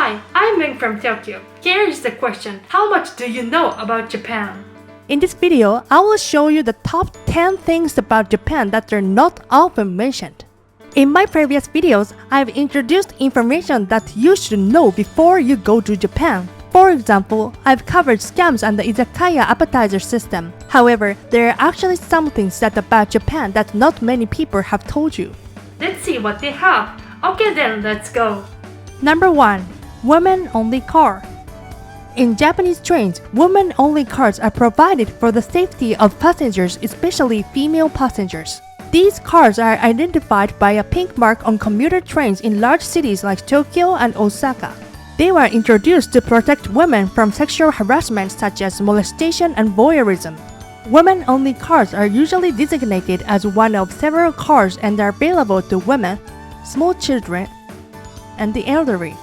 Hi, I'm Ming from Tokyo. Here is the question. How much do you know about Japan? In this video, I will show you the top 10 things about Japan that are not often mentioned. In my previous videos, I've introduced information that you should know before you go to Japan. For example, I've covered scams and the izakaya appetizer system. However, there are actually some things about Japan that not many people have told you. Let's see what they have. Okay then, let's go. Number 1. Women-only car. In Japanese trains, women-only cars are provided for the safety of passengers, especially female passengers. These cars are identified by a pink mark on commuter trains in large cities like Tokyo and Osaka. They were introduced to protect women from sexual harassment such as molestation and voyeurism. Women-only cars are usually designated as one of several cars and are available to women, small children, and the elderly.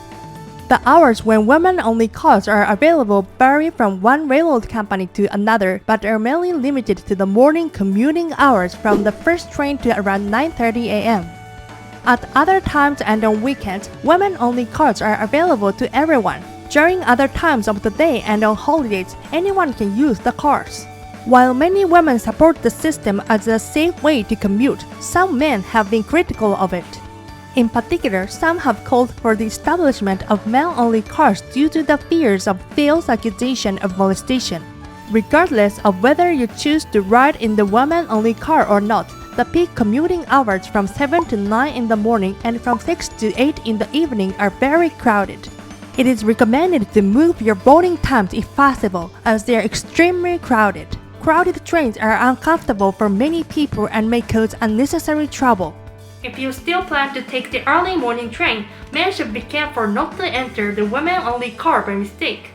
The hours when women-only cars are available vary from one railroad company to another but are mainly limited to the morning commuting hours from the first train to around 9:30 a.m. At other times and on weekends, women-only cars are available to everyone. During other times of the day and on holidays, anyone can use the cars. While many women support the system as a safe way to commute, some men have been critical of it. In particular, some have called for the establishment of male-only cars due to the fears of false accusation of molestation. Regardless of whether you choose to ride in the women-only car or not, the peak commuting hours from 7 to 9 in the morning and from 6 to 8 in the evening are very crowded. It is recommended to move your boarding times if possible, as they are extremely crowded. Crowded trains are uncomfortable for many people and may cause unnecessary trouble. If you still plan to take the early morning train, men should be careful not to enter the women-only car by mistake.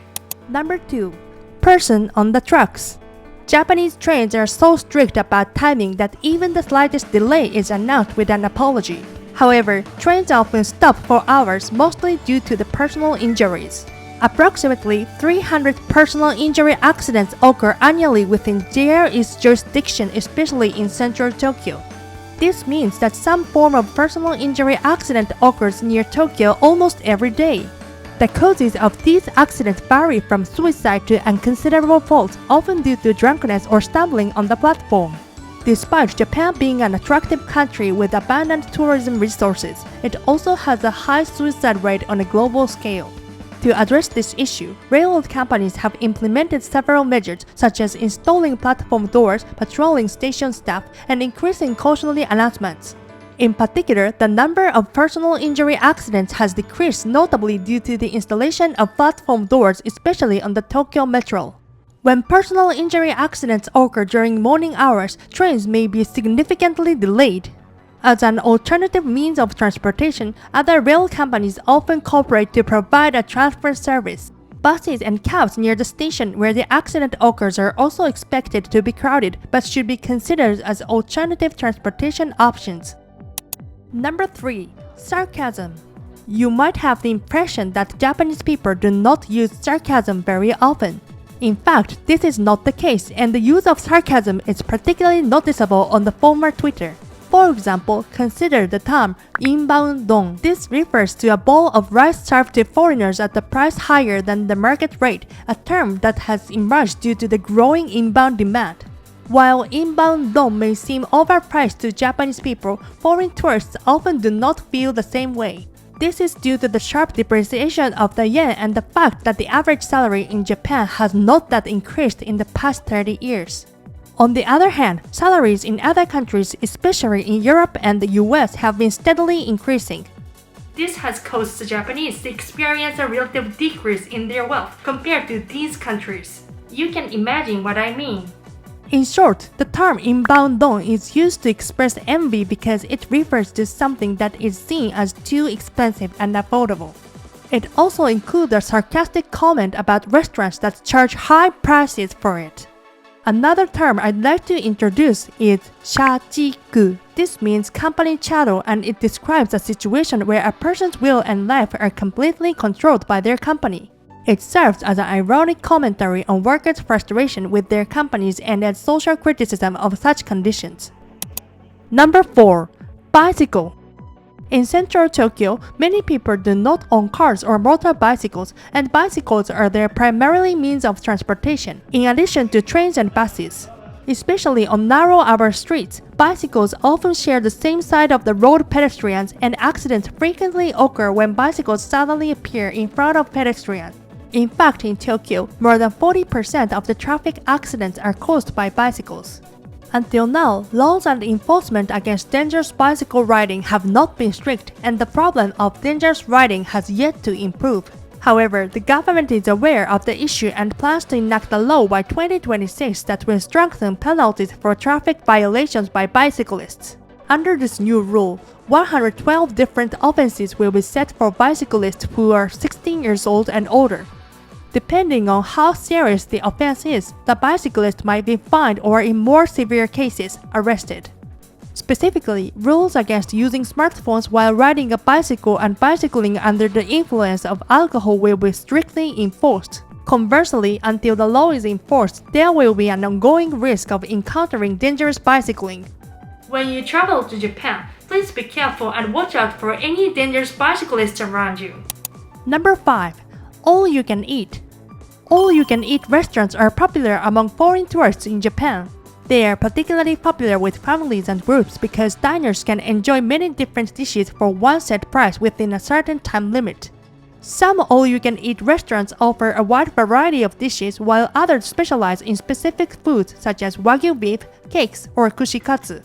Number 2. Person on the tracks. Japanese trains are so strict about timing that even the slightest delay is announced with an apology. However, trains often stop for hours mostly due to the personal injuries. Approximately 300 personal injury accidents occur annually within JR's jurisdiction, especially in central Tokyo. This means that some form of personal injury accident occurs near Tokyo almost every day. The causes of these accidents vary from suicide to unconsiderable faults, often due to drunkenness or stumbling on the platform. Despite Japan being an attractive country with abundant tourism resources, it also has a high suicide rate on a global scale. To address this issue, railroad companies have implemented several measures such as installing platform doors, patrolling station staff, and increasing cautionary announcements. In particular, the number of personal injury accidents has decreased notably due to the installation of platform doors, especially on the Tokyo Metro. When personal injury accidents occur during morning hours, trains may be significantly delayed. As an alternative means of transportation, other rail companies often cooperate to provide a transfer service. Buses and cabs near the station where the accident occurs are also expected to be crowded but should be considered as alternative transportation options. Number 3. Sarcasm. You might have the impression that Japanese people do not use sarcasm very often. In fact, this is not the case, and the use of sarcasm is particularly noticeable on the former Twitter. For example, consider the term inbound don. This refers to a bowl of rice served to foreigners at a price higher than the market rate, a term that has emerged due to the growing inbound demand. While inbound don may seem overpriced to Japanese people, foreign tourists often do not feel the same way. This is due to the sharp depreciation of the yen and the fact that the average salary in Japan has not that increased in the past 30 years. On the other hand, salaries in other countries, especially in Europe and the US, have been steadily increasing. This has caused the Japanese to experience a relative decrease in their wealth compared to these countries. You can imagine what I mean. In short, the term inbound don is used to express envy because it refers to something that is seen as too expensive and affordable. It also includes a sarcastic comment about restaurants that charge high prices for it. Another term I'd like to introduce is shachiku. This means company chattel, and it describes a situation where a person's will and life are completely controlled by their company. It serves as an ironic commentary on workers' frustration with their companies and as social criticism of such conditions. Number 4. Bicycle. In central Tokyo, many people do not own cars or motor bicycles, and bicycles are their primarily means of transportation, in addition to trains and buses. Especially on narrow urban streets, bicycles often share the same side of the road pedestrians, and accidents frequently occur when bicycles suddenly appear in front of pedestrians. In fact, in Tokyo, more than 40% of the traffic accidents are caused by bicycles. Until now, laws and enforcement against dangerous bicycle riding have not been strict, and the problem of dangerous riding has yet to improve. However, the government is aware of the issue and plans to enact a law by 2026 that will strengthen penalties for traffic violations by bicyclists. Under this new rule, 112 different offenses will be set for bicyclists who are 16 years old and older. Depending on how serious the offense is, the bicyclist might be fined or, in more severe cases, arrested. Specifically, rules against using smartphones while riding a bicycle and bicycling under the influence of alcohol will be strictly enforced. Conversely, until the law is enforced, there will be an ongoing risk of encountering dangerous bicycling. When you travel to Japan, please be careful and watch out for any dangerous bicyclists around you. Number 5. All you can eat. All you can eat restaurants are popular among foreign tourists in Japan. They are particularly popular with families and groups because diners can enjoy many different dishes for one set price within a certain time limit. Some all-you-can-eat restaurants offer a wide variety of dishes, while others specialize in specific foods such as wagyu beef, cakes, or kushikatsu.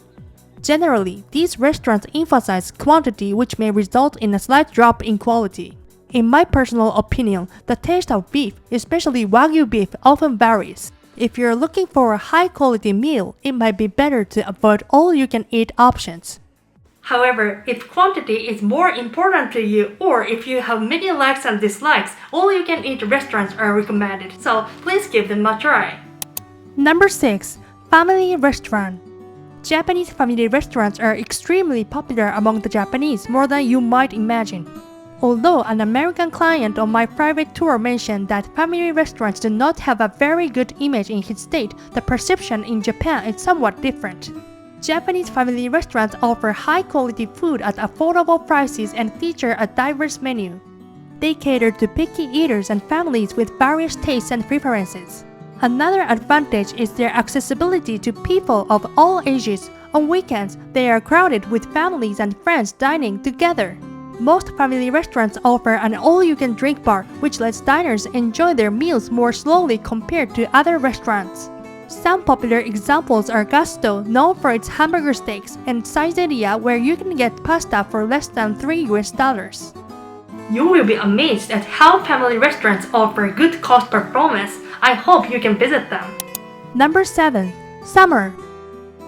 Generally, these restaurants emphasize quantity, which may result in a slight drop in quality. In my personal opinion, the taste of beef, especially wagyu beef, often varies. If you're looking for a high-quality meal, it might be better to avoid all-you-can-eat options. However, if quantity is more important to you, or if you have many likes and dislikes, all-you-can-eat restaurants are recommended, so please give them a try. Number 6. Family Restaurant. Japanese family restaurants are extremely popular among the Japanese, more than you might imagine. Although an American client on my private tour mentioned that family restaurants do not have a very good image in his state, the perception in Japan is somewhat different. Japanese family restaurants offer high-quality food at affordable prices and feature a diverse menu. They cater to picky eaters and families with various tastes and preferences. Another advantage is their accessibility to people of all ages. On weekends, they are crowded with families and friends dining together. Most family restaurants offer an all-you-can-drink bar, which lets diners enjoy their meals more slowly compared to other restaurants. Some popular examples are Gusto, known for its hamburger steaks, and Saizeria, where you can get pasta for less than $3. You will be amazed at how family restaurants offer good cost performance. I hope you can visit them. Number 7. Summer.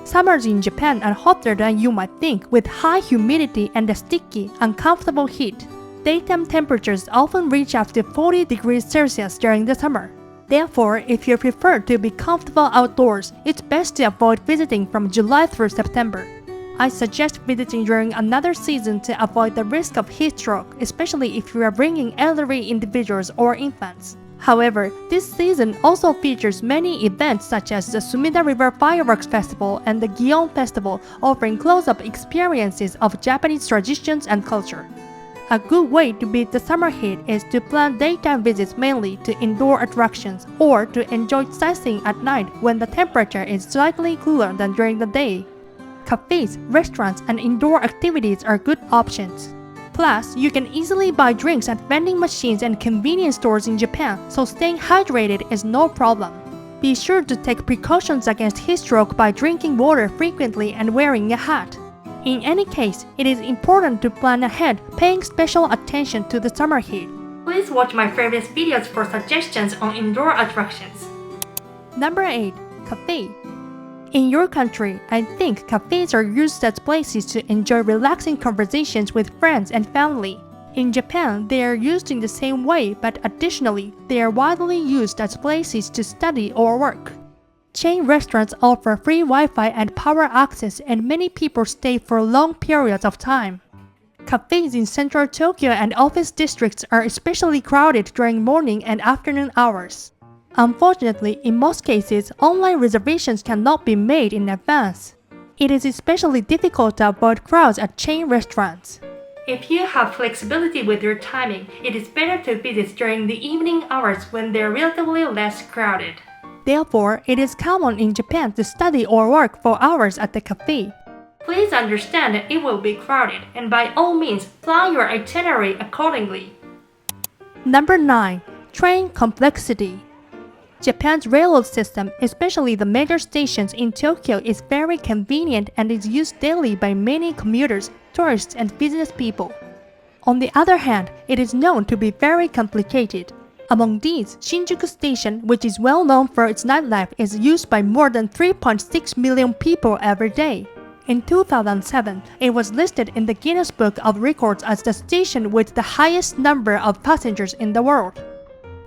Summers in Japan are hotter than you might think, with high humidity and a sticky, uncomfortable heat. Daytime temperatures often reach up to 40 degrees Celsius during the summer. Therefore, if you prefer to be comfortable outdoors, it's best to avoid visiting from July through September. I suggest visiting during another season to avoid the risk of heat stroke, especially if you are bringing elderly individuals or infants. However, this season also features many events such as the Sumida River Fireworks Festival and the Gion Festival, offering close-up experiences of Japanese traditions and culture. A good way to beat the summer heat is to plan daytime visits mainly to indoor attractions, or to enjoy sightseeing at night when the temperature is slightly cooler than during the day. Cafes, restaurants, and indoor activities are good options. Plus, you can easily buy drinks at vending machines and convenience stores in Japan, so staying hydrated is no problem. Be sure to take precautions against heat stroke by drinking water frequently and wearing a hat. In any case, it is important to plan ahead, paying special attention to the summer heat. Please watch my previous videos for suggestions on indoor attractions. Number 8. Cafe. In your country, I think cafes are used as places to enjoy relaxing conversations with friends and family. In Japan, they are used in the same way, but additionally, they are widely used as places to study or work. Chain restaurants offer free Wi-Fi and power access, and many people stay for long periods of time. Cafes in central Tokyo and office districts are especially crowded during morning and afternoon hours. Unfortunately, in most cases, online reservations cannot be made in advance. It is especially difficult to avoid crowds at chain restaurants. If you have flexibility with your timing, it is better to visit during the evening hours when they're relatively less crowded. Therefore, it is common in Japan to study or work for hours at the cafe. Please understand that it will be crowded, and by all means, plan your itinerary accordingly. Number 9. Train complexity. Japan's railroad system, especially the major stations in Tokyo, is very convenient and is used daily by many commuters, tourists, and business people. On the other hand, it is known to be very complicated. Among these, Shinjuku Station, which is well known for its nightlife, is used by more than 3.6 million people every day. In 2007, it was listed in the Guinness Book of Records as the station with the highest number of passengers in the world.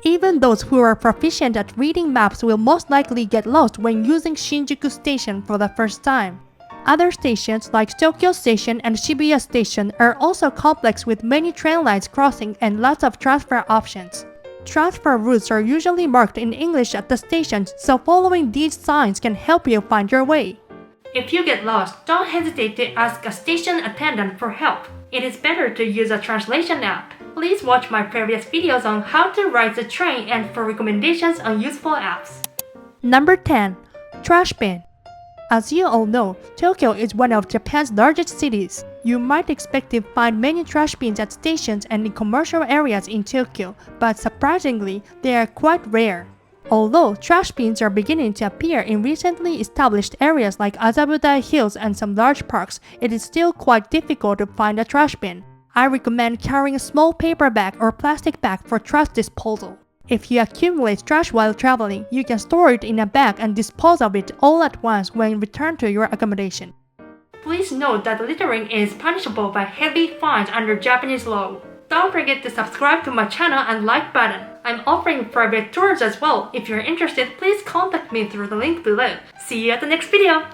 Even those who are proficient at reading maps will most likely get lost when using Shinjuku Station for the first time. Other stations like Tokyo Station and Shibuya Station are also complex with many train lines crossing and lots of transfer options. Transfer routes are usually marked in English at the stations, so following these signs can help you find your way. If you get lost, don't hesitate to ask a station attendant for help. It is better to use a translation app. Please watch my previous videos on how to ride the train and for recommendations on useful apps. Number 10. Trash bin. As you all know, Tokyo is one of Japan's largest cities. You might expect to find many trash bins at stations and in commercial areas in Tokyo, but surprisingly, they are quite rare. Although trash bins are beginning to appear in recently established areas like Azabudai Hills and some large parks, it is still quite difficult to find a trash bin. I recommend carrying a small paper bag or plastic bag for trash disposal. If you accumulate trash while traveling, you can store it in a bag and dispose of it all at once when returned to your accommodation. Please note that littering is punishable by heavy fines under Japanese law. Don't forget to subscribe to my channel and like button. I'm offering private tours as well. If you're interested, please contact me through the link below. See you at the next video!